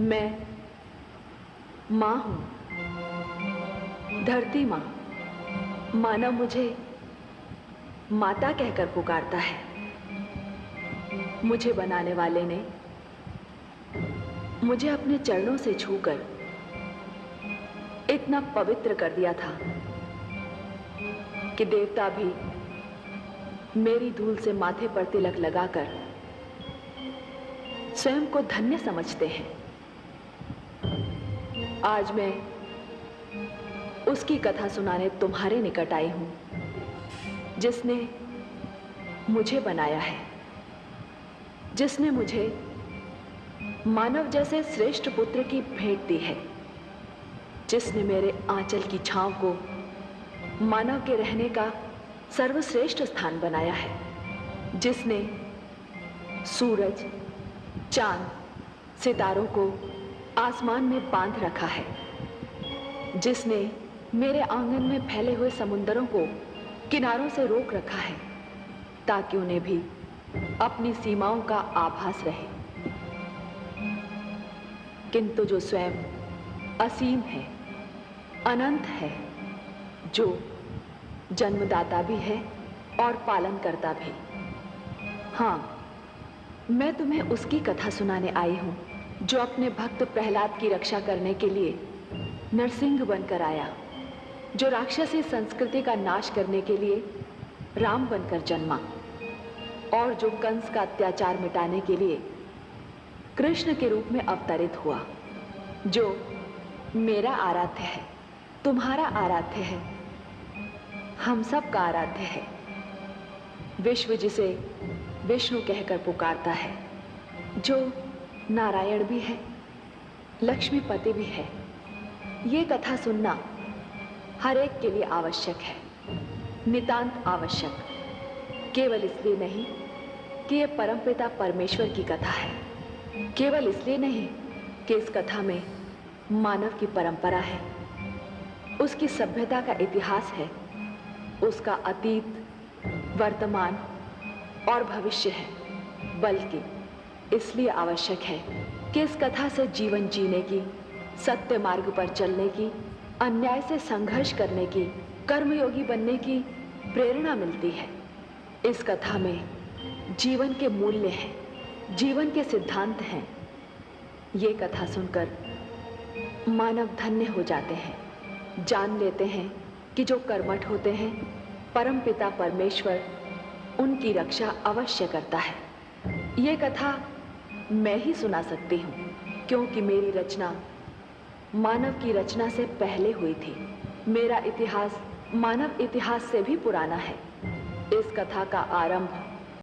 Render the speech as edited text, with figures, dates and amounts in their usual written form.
मैं माँ हूँ, धरती माँ। मानव मुझे माता कहकर पुकारता है। मुझे बनाने वाले ने मुझे अपने चरणों से छूकर इतना पवित्र कर दिया था कि देवता भी मेरी धूल से माथे पर तिलक लगाकर स्वयं को धन्य समझते हैं। आज मैं उसकी कथा सुनाने तुम्हारे निकट आई हूं, जिसने मुझे बनाया है, जिसने मुझे मानव जैसे श्रेष्ठ पुत्र की भेंट दी है, जिसने मेरे आंचल की छांव को मानव के रहने का सर्वश्रेष्ठ स्थान बनाया है, जिसने सूरज, चांद, सितारों को आसमान में बांध रखा है, जिसने मेरे आंगन में फैले हुए समुंदरों को किनारों से रोक रखा है ताकि उन्हें भी अपनी सीमाओं का आभास रहे। किंतु जो स्वयं असीम है, अनंत है, जो जन्मदाता भी है और पालन करता भी। हाँ, मैं तुम्हें उसकी कथा सुनाने आई हूं जो अपने भक्त प्रहलाद की रक्षा करने के लिए नरसिंह बनकर आया, जो राक्षसी संस्कृति का नाश करने के लिए राम बनकर जन्मा और जो कंस का अत्याचार मिटाने के लिए कृष्ण के रूप में अवतरित हुआ, जो मेरा आराध्य है, तुम्हारा आराध्य है, हम सब का आराध्य है। विश्व जिसे विष्णु कहकर पुकारता है, जो नारायण भी है, लक्ष्मीपति भी है। ये कथा सुनना हर एक के लिए आवश्यक है, नितांत आवश्यक। केवल इसलिए नहीं कि ये परमपिता परमेश्वर की कथा है, केवल इसलिए नहीं कि इस कथा में मानव की परंपरा है, उसकी सभ्यता का इतिहास है, उसका अतीत, वर्तमान और भविष्य है, बल्कि इसलिए आवश्यक है कि इस कथा से जीवन जीने की, सत्य मार्ग पर चलने की, अन्याय से संघर्ष करने की, कर्मयोगी बनने की प्रेरणा मिलती है। इस कथा में जीवन के मूल्य हैं, जीवन के सिद्धांत हैं। ये कथा सुनकर मानव धन्य हो जाते हैं, जान लेते हैं कि जो कर्मठ होते हैं, परमपिता परमेश्वर उनकी रक्षा अवश्य करता है। ये कथा मैं ही सुना सकती हूँ, क्योंकि मेरी रचना मानव की रचना से पहले हुई थी। मेरा इतिहास मानव इतिहास से भी पुराना है। इस कथा का आरंभ